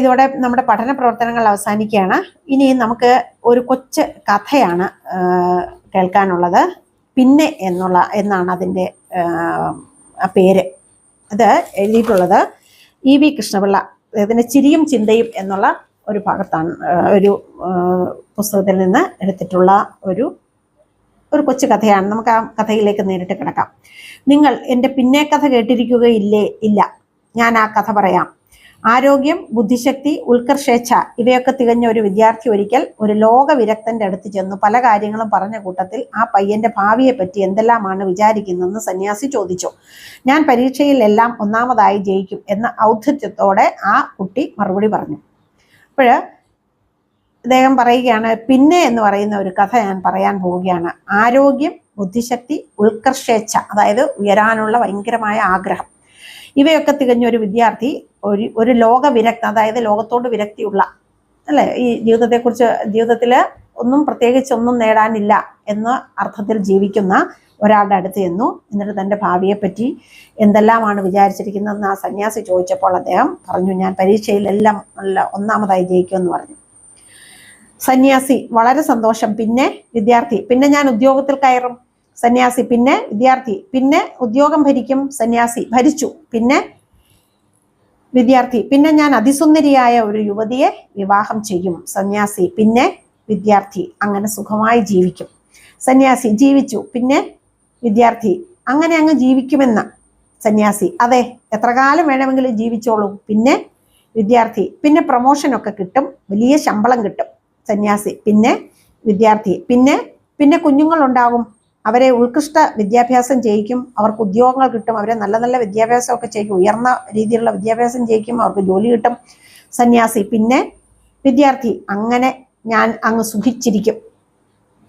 ഇതോടെ നമ്മുടെ പഠന പ്രവർത്തനങ്ങൾ അവസാനിക്കുകയാണ്. ഇനി നമുക്ക് ഒരു കൊച്ചു കഥയാണ് കേൾക്കാനുള്ളത്. പിന്നെ എന്നാണ് അതിൻ്റെ പേര്. അത് എഴുതിയിട്ടുള്ളത് EV കൃഷ്ണപിള്ള. അതിൻ്റെ ചിരിയും ചിന്തയും എന്നുള്ള ഒരു ഭാഗത്താണ്, ഒരു പുസ്തകത്തിൽ നിന്ന് എടുത്തിട്ടുള്ള ഒരു കൊച്ചു കഥയാണ്. നമുക്ക് ആ കഥയിലേക്ക് നേരിട്ട് കിടക്കാം. നിങ്ങൾ എൻ്റെ പിന്നെ കഥ കേട്ടിരിക്കുകയില്ലേ? ഇല്ല, ഞാൻ ആ കഥ പറയാം. ആരോഗ്യം, ബുദ്ധിശക്തി, ഉത്കർഷേച്ഛ ഇവയൊക്കെ തികഞ്ഞ ഒരു വിദ്യാർത്ഥി ഒരിക്കൽ ഒരു ലോകവിരക്തന്റെ അടുത്ത് ചെന്നു. പല കാര്യങ്ങളും പറഞ്ഞ കൂട്ടത്തിൽ ആ പയ്യന്റെ ഭാവിയെപ്പറ്റി എന്തെല്ലാമാണ് വിചാരിക്കുന്നതെന്ന് സന്യാസി ചോദിച്ചു. ഞാൻ പരീക്ഷയിൽ എല്ലാം ഒന്നാമതായി ജയിക്കും എന്ന ഔദ്ധത്യത്തോടെ ആ കുട്ടി മറുപടി പറഞ്ഞു. അപ്പോൾ അദ്ദേഹം പറയുകയാണ്, പിന്നെ എന്ന് പറയുന്ന ഒരു കഥ ഞാൻ പറയാൻ പോവുകയാണ്. ആരോഗ്യം, ബുദ്ധിശക്തി, ഉത്കർഷേച്ഛ, അതായത് ഉയരാനുള്ള ഭയങ്കരമായ ആഗ്രഹം, ഇവയൊക്കെ തികഞ്ഞ ഒരു വിദ്യാർത്ഥി ഒരു ലോകവിരക്ത, അതായത് ലോകത്തോട് വിരക്തിയുള്ള അല്ലെ, ഈ ജീവിതത്തിൽ പ്രത്യേകിച്ചൊന്നും നേടാനില്ല എന്ന അർത്ഥത്തിൽ ജീവിക്കുന്ന ഒരാളുടെ അടുത്ത് ചെന്നു. എന്നിട്ട് തൻ്റെ ഭാവിയെപ്പറ്റി എന്തെല്ലാമാണ് വിചാരിച്ചിരിക്കുന്നതെന്ന് ആ സന്യാസി ചോദിച്ചപ്പോൾ അദ്ദേഹം പറഞ്ഞു, ഞാൻ പരീക്ഷയിലെല്ലാം ഒന്നാമതായി ജയിക്കുമെന്ന് പറഞ്ഞു. സന്യാസി വളരെ സന്തോഷം. പിന്നെ വിദ്യാർത്ഥി, പിന്നെ ഞാൻ ഉദ്യോഗത്തിൽ കയറും. സന്യാസി, പിന്നെ വിദ്യാർത്ഥി, പിന്നെ ഉദ്യോഗം ഭരിക്കും. സന്യാസി, ഭരിച്ചു. പിന്നെ വിദ്യാർത്ഥി, പിന്നെ ഞാൻ അതിസുന്ദരിയായ ഒരു യുവതിയെ വിവാഹം ചെയ്യും. സന്യാസി, പിന്നെ വിദ്യാർത്ഥി, അങ്ങനെ സുഖമായി ജീവിക്കും. സന്യാസി, ജീവിച്ചു. പിന്നെ വിദ്യാർത്ഥി, അങ്ങനെ അങ്ങ് ജീവിക്കുമെന്ന്. സന്യാസി, അതെ, എത്ര കാലം വേണമെങ്കിലും ജീവിച്ചോളൂ. പിന്നെ വിദ്യാർത്ഥി, പിന്നെ പ്രൊമോഷനൊക്കെ കിട്ടും, വലിയ ശമ്പളം കിട്ടും. സന്യാസി, പിന്നെ വിദ്യാർത്ഥി, പിന്നെ കുഞ്ഞുങ്ങളുണ്ടാകും, അവരെ ഉത്കൃഷ്ട വിദ്യാഭ്യാസം ചെയ്യിക്കും, അവർക്ക് ഉദ്യോഗങ്ങൾ കിട്ടും, അവരെ നല്ല നല്ല വിദ്യാഭ്യാസമൊക്കെ ചെയ്യിക്കും, ഉയർന്ന രീതിയിലുള്ള വിദ്യാഭ്യാസം ചെയ്യിക്കും, അവർക്ക് ജോലി കിട്ടും. സന്യാസി, പിന്നെ വിദ്യാർത്ഥി, അങ്ങനെ ഞാൻ അങ്ങ് സുഖിച്ചിരിക്കും.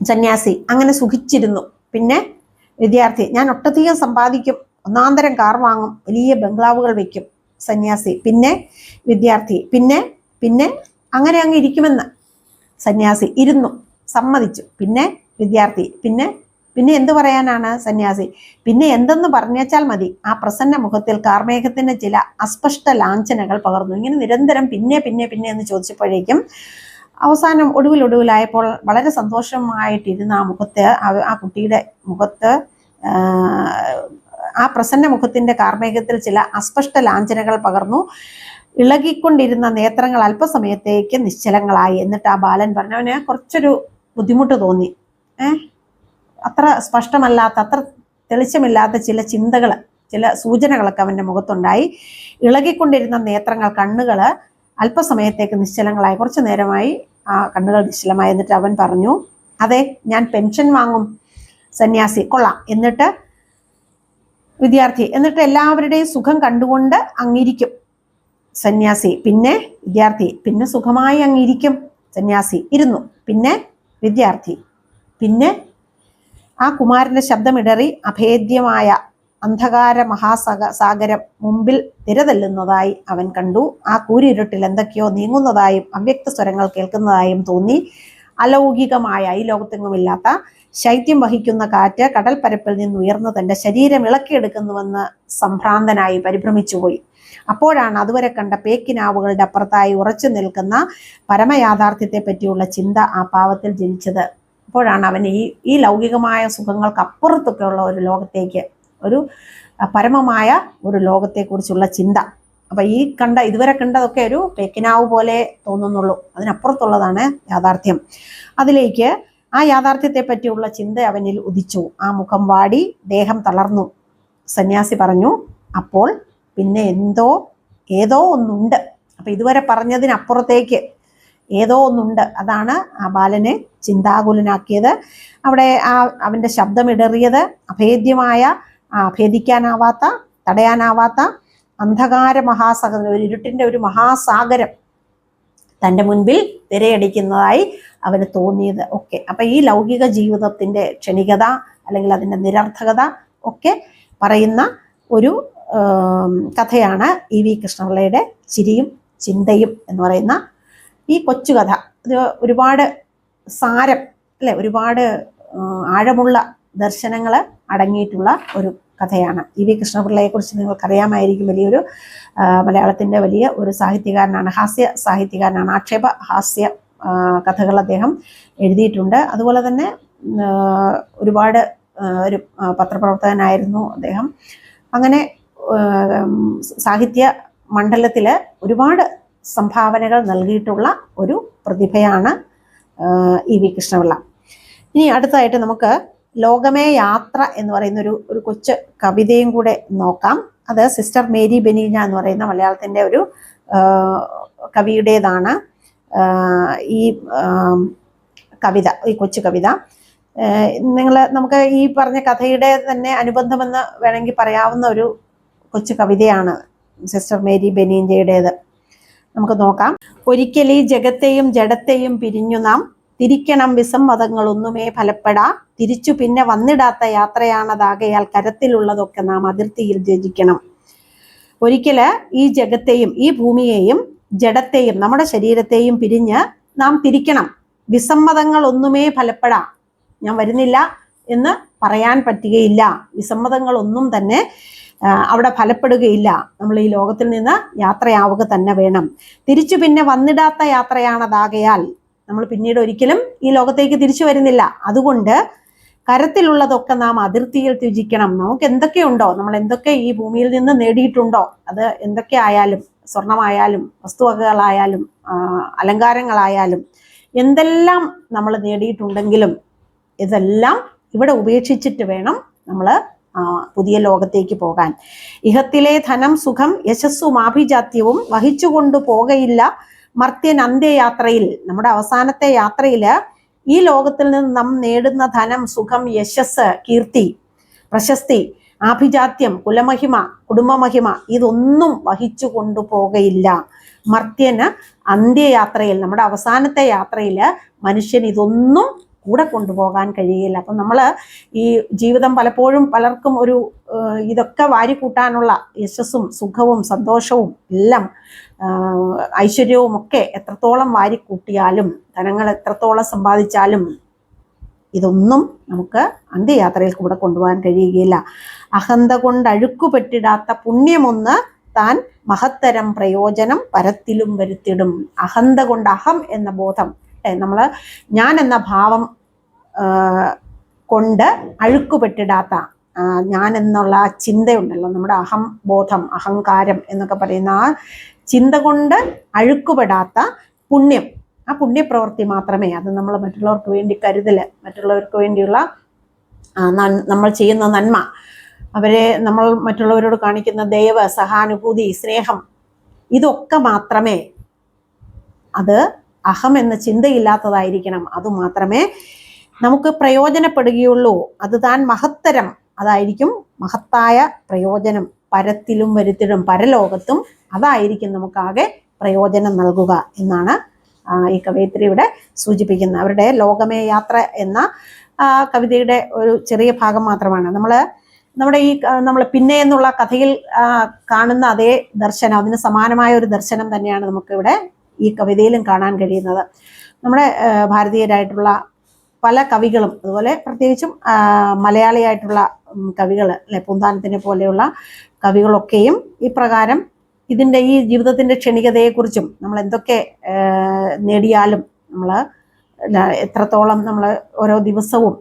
സന്യാസി, അങ്ങനെ സുഖിച്ചിരുന്നു. പിന്നെ വിദ്യാർത്ഥി, ഞാൻ ഒട്ടധികം സമ്പാദിക്കും, ഒന്നാന്തരം കാർ വാങ്ങും, വലിയ ബംഗ്ലാവുകൾ വയ്ക്കും. സന്യാസി, പിന്നെ വിദ്യാർത്ഥി, പിന്നെ അങ്ങനെ അങ്ങ് ഇരിക്കുമെന്ന്. സന്യാസി, ഇരുന്നു, സമ്മതിച്ചു. പിന്നെ വിദ്യാർത്ഥി, പിന്നെ എന്തു പറയാനാണ്? സന്യാസി, പിന്നെ എന്തെന്ന് പറഞ്ഞേച്ചാൽ മതി. ആ പ്രസന്ന മുഖത്തിൽ കാർമേഘത്തിന്റെ ചില അസ്പഷ്ട ലാഞ്ചനകൾ പകർന്നു. ഇങ്ങനെ നിരന്തരം പിന്നെ എന്ന് ചോദിച്ചപ്പോഴേക്കും അവസാനം ഒടുവിലായപ്പോൾ വളരെ സന്തോഷമായിട്ടിരുന്ന ആ മുഖത്ത്, ആ കുട്ടിയുടെ മുഖത്ത് ആ പ്രസന്ന മുഖത്തിന്റെ കാർമേഘത്തിൽ ചില അസ്പഷ്ട ലാഞ്ചനകൾ പകർന്നു. ഇളകിക്കൊണ്ടിരുന്ന നേത്രങ്ങൾ അല്പസമയത്തേക്ക് നിശ്ചലങ്ങളായി. എന്നിട്ട് ആ ബാലൻ പറഞ്ഞു, അവന് കുറച്ചൊരു ബുദ്ധിമുട്ട് തോന്നി. അത്ര സ്പഷ്ടമല്ലാത്ത, അത്ര തെളിച്ചമില്ലാത്ത ചില ചിന്തകൾ, ചില സൂചനകളൊക്കെ അവൻ്റെ മുഖത്തുണ്ടായി. ഇളകിക്കൊണ്ടിരുന്ന നേത്രങ്ങൾ, കണ്ണുകൾ അല്പസമയത്തേക്ക് നിശ്ചലങ്ങളായി. കുറച്ചു നേരമായി ആ കണ്ണുകൾ നിശ്ചലമായി. എന്നിട്ട് അവൻ പറഞ്ഞു, അതെ, ഞാൻ പെൻഷൻ വാങ്ങും. സന്യാസി: കൊള്ളാം. എന്നിട്ട്? വിദ്യാർത്ഥി: എന്നിട്ട് എല്ലാവരുടെയും സുഖം കണ്ടുകൊണ്ട് അങ്ങിരിക്കും. സന്യാസി: പിന്നെ? വിദ്യാർത്ഥി: പിന്നെ സുഖമായി അങ്ങിരിക്കും. സന്യാസി: ഇരുന്നു. പിന്നെ? വിദ്യാർത്ഥി: പിന്നെ? ആ കുമാരന്റെ ശബ്ദമിടറി അഭേദ്യമായ അന്ധകാര മഹാസാഗരം മുമ്പിൽ തിരതല്ലുന്നതായി അവൻ കണ്ടു. ആ കൂരിരുട്ടിൽ എന്തൊക്കെയോ നീങ്ങുന്നതായും അവ്യക്ത സ്വരങ്ങൾ കേൾക്കുന്നതായും തോന്നി. അലൗകികമായ, ഈ ലോകത്തെങ്ങുമില്ലാത്ത ശൈത്യം വഹിക്കുന്ന കാറ്റ് കടൽ പരപ്പിൽ നിന്ന് ഉയർന്നു തന്റെ ശരീരം ഇളക്കിയെടുക്കുന്നുവെന്ന് സംഭ്രാന്തനായി പരിഭ്രമിച്ചുപോയി. അപ്പോഴാണ് അതുവരെ കണ്ട പേക്കിനാവുകളുടെ അപ്പുറത്തായി ഉറച്ചു നിൽക്കുന്ന പരമയാഥാർത്ഥ്യത്തെ പറ്റിയുള്ള ചിന്ത ആ പാവത്തിൽ ജനിച്ചത്. അപ്പോഴാണ് അവൻ ഈ ലൗകികമായ സുഖങ്ങൾക്ക് അപ്പുറത്തൊക്കെയുള്ള ഒരു ലോകത്തേക്ക്, ഒരു പരമമായ ഒരു ലോകത്തെക്കുറിച്ചുള്ള ചിന്ത. അപ്പൊ ഇതുവരെ കണ്ടതൊക്കെ ഒരു പേക്കിനാവ് പോലെ തോന്നുന്നുള്ളൂ. അതിനപ്പുറത്തുള്ളതാണ് യാഥാർത്ഥ്യം. അതിലേക്ക്, ആ യാഥാർത്ഥ്യത്തെ പറ്റിയുള്ള ചിന്ത അവനിൽ ഉദിച്ചു. ആ മുഖം വാടി, ദേഹം തളർന്നു. സന്യാസി പറഞ്ഞു, അപ്പോൾ പിന്നെ ഏതോ ഒന്നുണ്ട്. അപ്പൊ ഇതുവരെ പറഞ്ഞതിനപ്പുറത്തേക്ക് ഏതോ ഒന്നുണ്ട്. അതാണ് ആ ബാലനെ ചിന്താകുലനാക്കിയത്. അവിടെ അവന്റെ ശബ്ദമിടറിയത് അഭേദ്യമായ, ഭേദിക്കാനാവാത്ത, തടയാനാവാത്ത അന്ധകാര മഹാസാഗരം, ഒരു ഇരുട്ടിന്റെ ഒരു മഹാസാഗരം തൻ്റെ മുൻപിൽ തിരയടിക്കുന്നതായി അവന് തോന്നിയത് ഒക്കെ. അപ്പൊ ഈ ലൗകിക ജീവിതത്തിന്റെ ക്ഷണികത അല്ലെങ്കിൽ അതിൻ്റെ നിരർത്ഥകത ഒക്കെ പറയുന്ന ഒരു കഥയാണ് ഇ വി കൃഷ്ണപിള്ളയുടെ ചിരിയും ചിന്തയും എന്ന് പറയുന്ന ഈ കൊച്ചു കഥ. ഇത് ഒരുപാട് സാരം, അല്ലെ, ഒരുപാട് ആഴമുള്ള ദർശനങ്ങൾ അടങ്ങിയിട്ടുള്ള ഒരു കഥയാണ്. ഇ വി കൃഷ്ണപിള്ളയെക്കുറിച്ച് നിങ്ങൾക്കറിയാമായിരിക്കും. വലിയൊരു മലയാളത്തിൻ്റെ വലിയ ഒരു സാഹിത്യകാരനാണ്, ഹാസ്യ സാഹിത്യകാരനാണ്. ആക്ഷേപ ഹാസ്യ കഥകൾ അദ്ദേഹം എഴുതിയിട്ടുണ്ട്. അതുപോലെ തന്നെ ഒരുപാട് ഒരു പത്രപ്രവർത്തകനായിരുന്നു അദ്ദേഹം. അങ്ങനെ സാഹിത്യ മണ്ഡലത്തിൽ ഒരുപാട് സംഭാവനകൾ നൽകിയിട്ടുള്ള ഒരു പ്രതിഭയാണ് ഇ വി കൃഷ്ണപിള്ള. ഇനി അടുത്തതായിട്ട് നമുക്ക് ലോകമേ യാത്ര എന്ന് പറയുന്ന ഒരു കൊച്ചു കവിതയും കൂടെ നോക്കാം. അത് സിസ്റ്റർ മേരി ബെനീഞ്ഞ എന്ന് പറയുന്ന മലയാളത്തിൻ്റെ ഒരു കവിയുടേതാണ് ഈ കവിത, ഈ കൊച്ചു കവിത. നമുക്ക് ഈ പറഞ്ഞ കഥയുടെ തന്നെ അനുബന്ധമെന്ന് വേണമെങ്കിൽ പറയാവുന്ന ഒരു കൊച്ചു കവിതയാണ് സിസ്റ്റർ മേരി ബെനീഞ്ചയുടേത്. നമുക്ക് നോക്കാം. ഒരിക്കൽ ഈ ജഗത്തെയും ജഡത്തെയും പിരിഞ്ഞു നാം തിരിക്കണം വിസമ്മതങ്ങളൊന്നുമേ ഫലപ്പെടാ, തിരിച്ചു പിന്നെ വന്നിടാത്ത യാത്രയാണതാകയാൽ കരത്തിലുള്ളതൊക്കെ നാം അതിർത്തിയിൽ ത്യജിക്കണം. ഒരിക്കല് ഈ ജഗത്തെയും ഈ ഭൂമിയെയും ജഡത്തെയും നമ്മുടെ ശരീരത്തെയും പിരിഞ്ഞ് നാം തിരിക്കണം. വിസമ്മതങ്ങൾ ഒന്നുമേ ഫലപ്പെടാ, ഞാൻ വരുന്നില്ല എന്ന് പറയാൻ പറ്റുകയില്ല. വിസമ്മതങ്ങളൊന്നും തന്നെ അവിടെ ഫലപ്പെടുകയില്ല. നമ്മൾ ഈ ലോകത്തിൽ നിന്ന് യാത്രയാവുക തന്നെ വേണം. തിരിച്ചു പിന്നെ വന്നിടാത്ത യാത്രയാണതാകയാൽ നമ്മൾ പിന്നീട് ഒരിക്കലും ഈ ലോകത്തേക്ക് തിരിച്ചു വരുന്നില്ല. അതുകൊണ്ട് കരത്തിലുള്ളതൊക്കെ നാം അതിർത്തിയിൽ ത്യജിക്കണം. നമുക്ക് എന്തൊക്കെയുണ്ടോ, നമ്മൾ എന്തൊക്കെ ഈ ഭൂമിയിൽ നിന്ന് നേടിയിട്ടുണ്ടോ, അത് എന്തൊക്കെ ആയാലും, സ്വർണമായാലും വസ്തുവകകളായാലും അലങ്കാരങ്ങളായാലും എന്തെല്ലാം നമ്മൾ നേടിയിട്ടുണ്ടെങ്കിലും ഇതെല്ലാം ഇവിടെ ഉപേക്ഷിച്ചിട്ട് വേണം നമ്മൾ പുതിയ ലോകത്തേക്ക് പോകാൻ. ഇഹത്തിലെ ധനം സുഖം യശസ്സും ആഭിജാത്യവും വഹിച്ചുകൊണ്ടു പോകയില്ല മർത്യൻ അന്ത്യയാത്രയിൽ. നമ്മുടെ അവസാനത്തെ യാത്രയിൽ ഈ ലോകത്തിൽ നിന്ന് നാം നേടുന്ന ധനം, സുഖം, യശസ്, കീർത്തി, പ്രശസ്തി, ആഭിജാത്യം, കുലമഹിമ, കുടുംബമഹിമ ഇതൊന്നും വഹിച്ചു കൊണ്ടുപോകയില്ല. മർത്യന് അന്ത്യയാത്രയിൽ, നമ്മുടെ അവസാനത്തെ യാത്രയിൽ മനുഷ്യൻ ഇതൊന്നും കൂടെ കൊണ്ടുപോകാൻ കഴിയില്ല. അപ്പം നമ്മൾ ഈ ജീവിതം പലപ്പോഴും പലർക്കും ഒരു ഇതൊക്കെ വാരിക്കൂട്ടാനുള്ള യശസ്സും സുഖവും സന്തോഷവും എല്ലാം ഐശ്വര്യവും ഒക്കെ എത്രത്തോളം വാരിക്കൂട്ടിയാലും, ധനങ്ങൾ എത്രത്തോളം സമ്പാദിച്ചാലും ഇതൊന്നും നമുക്ക് അന്ത്യയാത്രയിൽ കൂടെ കൊണ്ടുപോകാൻ കഴിയുകയില്ല. അഹന്ത കൊണ്ട് അഴുക്കുപെട്ടിടാത്ത പുണ്യമൊന്ന് താൻ മഹത്തരം പ്രയോജനം പരത്തിലും വരുത്തിടും. അഹന്ത കൊണ്ട്, അഹം എന്ന ബോധം, നമ്മൾ ഞാൻ എന്ന ഭാവം കൊണ്ട് അഴുക്കുപെട്ടിടാത്ത ഞാൻ എന്നുള്ള ആ ചിന്തയുണ്ടല്ലോ, നമ്മുടെ ബോധം, അഹങ്കാരം എന്നൊക്കെ പറയുന്ന ആ ചിന്ത കൊണ്ട് അഴുക്കുപെടാത്ത പുണ്യം, ആ പുണ്യപ്രവൃത്തി മാത്രമേ, അത് നമ്മൾ മറ്റുള്ളവർക്ക് വേണ്ടി കരുതല്, മറ്റുള്ളവർക്ക് വേണ്ടിയുള്ള നമ്മൾ ചെയ്യുന്ന നന്മ, നമ്മൾ മറ്റുള്ളവരോട് കാണിക്കുന്ന ദയവ്, സഹാനുഭൂതി, സ്നേഹം, ഇതൊക്കെ മാത്രമേ, അത് അഹം എന്ന ചിന്തയില്ലാത്തതായിരിക്കണം. അതുമാത്രമേ നമുക്ക് പ്രയോജനപ്പെടുകയുള്ളൂ. അത് താൻ മഹത്തരം, അതായിരിക്കും മഹത്തായ പ്രയോജനം. പരത്തിലും വരുത്തിലും പരലോകത്തും അതായിരിക്കും നമുക്കാകെ പ്രയോജനം നൽകുക എന്നാണ് ഈ കവയിത്രി ഇവിടെ സൂചിപ്പിക്കുന്നത്. അവരുടെ ലോകമേ യാത്ര എന്ന കവിതയുടെ ഒരു ചെറിയ ഭാഗം മാത്രമാണ്. നമ്മൾ പിന്നെ എന്നുള്ള കഥയിൽ കാണുന്ന അതേ ദർശനം, അതിന് സമാനമായ ഒരു ദർശനം തന്നെയാണ് നമുക്കിവിടെ ഈ കവിതയിലും കാണാൻ കഴിയുന്നത്. നമ്മുടെ ഭാരതീയരായിട്ടുള്ള പല കവികളും, അതുപോലെ പ്രത്യേകിച്ചും മലയാളിയായിട്ടുള്ള കവികൾ, അല്ലെ, പൂന്താനത്തിനെ പോലെയുള്ള കവികളൊക്കെയും ഇപ്രകാരം ഇതിൻ്റെ ഈ ജീവിതത്തിൻ്റെ ക്ഷണികതയെക്കുറിച്ചും നമ്മൾ എന്തൊക്കെ നേടിയാലും നമ്മൾ എത്രത്തോളം നമ്മൾ ഓരോ ദിവസവും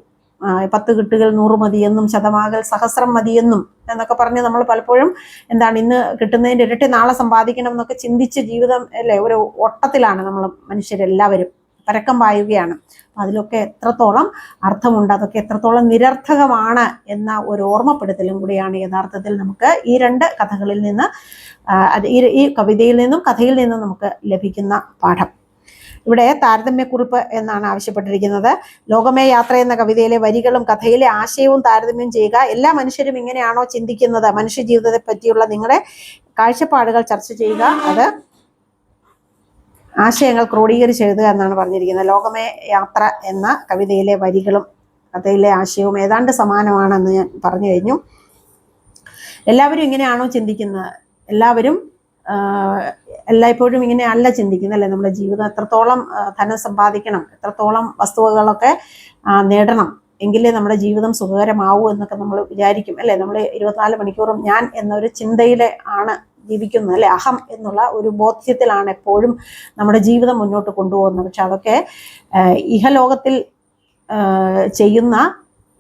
10 കിട്ടുകൾ 100 മതിയെന്നും ശതമാകൽ സഹസ്രം മതിയെന്നും എന്നൊക്കെ പറഞ്ഞ് നമ്മൾ പലപ്പോഴും ഇന്ന് കിട്ടുന്നതിൻ്റെ ഇരട്ടി നാളെ സമ്പാദിക്കണം എന്നൊക്കെ ചിന്തിച്ച് ജീവിതം, അല്ലേ, ഒരു ഓട്ടത്തിലാണ് നമ്മൾ മനുഷ്യരെല്ലാവരും, പരക്കം പായുകയാണ്. അതിലൊക്കെ എത്രത്തോളം അർത്ഥമുണ്ട്, അതൊക്കെ എത്രത്തോളം നിരർത്ഥകമാണ് എന്ന ഒരു ഓർമ്മപ്പെടുത്തലും കൂടിയാണ് യഥാർത്ഥത്തിൽ നമുക്ക് ഈ 2 കഥകളിൽ നിന്ന്, ഈ കവിതയിൽ നിന്നും കഥയിൽ നിന്നും നമുക്ക് ലഭിക്കുന്ന പാഠം. ഇവിടെ താരതമ്യക്കുറിപ്പ് എന്നാണ് ആവശ്യപ്പെട്ടിരിക്കുന്നത്. ലോകമേ യാത്ര എന്ന കവിതയിലെ വരികളും കഥയിലെ ആശയവും താരതമ്യം ചെയ്യുക. എല്ലാ മനുഷ്യരും ഇങ്ങനെയാണോ ചിന്തിക്കുന്നത്? മനുഷ്യ ജീവിതത്തെ പറ്റിയുള്ള നിങ്ങളുടെ കാഴ്ചപ്പാടുകൾ ചർച്ച ചെയ്യുക. അത് ആശയങ്ങൾ ക്രോഡീകരിച്ച് എഴുതുക എന്നാണ് പറഞ്ഞിരിക്കുന്നത്. ലോകമേ യാത്ര എന്ന കവിതയിലെ വരികളും കഥയിലെ ആശയവും ഏതാണ്ട് സമാനമാണെന്ന് ഞാൻ പറഞ്ഞു കഴിഞ്ഞു. എല്ലാവരും ഇങ്ങനെയാണോ ചിന്തിക്കുന്നത്? എല്ലാവരും എല്ലായ്പ്പോഴും ഇങ്ങനെ അല്ല ചിന്തിക്കുന്നത്, അല്ലേ? നമ്മുടെ ജീവിതം എത്രത്തോളം ധനം സമ്പാദിക്കണം, എത്രത്തോളം വസ്തുവകളൊക്കെ നേടണം, എങ്കിലേ നമ്മുടെ ജീവിതം സുഖകരമാവൂ എന്നൊക്കെ നമ്മൾ വിചാരിക്കും, അല്ലേ? നമ്മൾ 24 മണിക്കൂറും ഞാൻ എന്നൊരു ചിന്തയിലെ ആണ് ജീവിക്കുന്നത്, അല്ലെ? അഹം എന്നുള്ള ഒരു ബോധ്യത്തിലാണ് എപ്പോഴും നമ്മുടെ ജീവിതം മുന്നോട്ട് കൊണ്ടുപോകുന്നത്. പക്ഷെ അതൊക്കെ ഇഹലോകത്തിൽ ചെയ്യുന്ന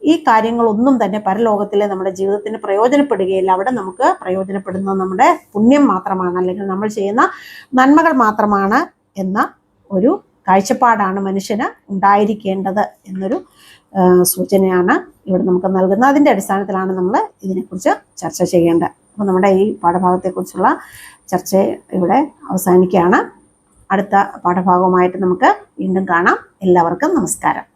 ഈ കാര്യങ്ങളൊന്നും തന്നെ പരലോകത്തിലെ നമ്മുടെ ജീവിതത്തിന് പ്രയോജനപ്പെടുകയില്ല. അവിടെ നമുക്ക് പ്രയോജനപ്പെടുന്ന നമ്മുടെ പുണ്യം മാത്രമാണ്, അല്ലെങ്കിൽ നമ്മൾ ചെയ്യുന്ന നന്മകൾ മാത്രമാണ് എന്ന ഒരു കാഴ്ചപ്പാടാണ് മനുഷ്യന് ഉണ്ടായിരിക്കേണ്ടത് എന്നൊരു സൂചനയാണ് ഇവിടെ നമുക്ക് നൽകുന്നത്. അതിൻ്റെ അടിസ്ഥാനത്തിലാണ് നമ്മൾ ഇതിനെക്കുറിച്ച് ചർച്ച ചെയ്യേണ്ടത്. അപ്പോൾ നമ്മുടെ ഈ പാഠഭാഗത്തെക്കുറിച്ചുള്ള ചർച്ച ഇവിടെ അവസാനിക്കുകയാണ്. അടുത്ത പാഠഭാഗവുമായിട്ട് നമുക്ക് വീണ്ടും കാണാം. എല്ലാവർക്കും നമസ്കാരം.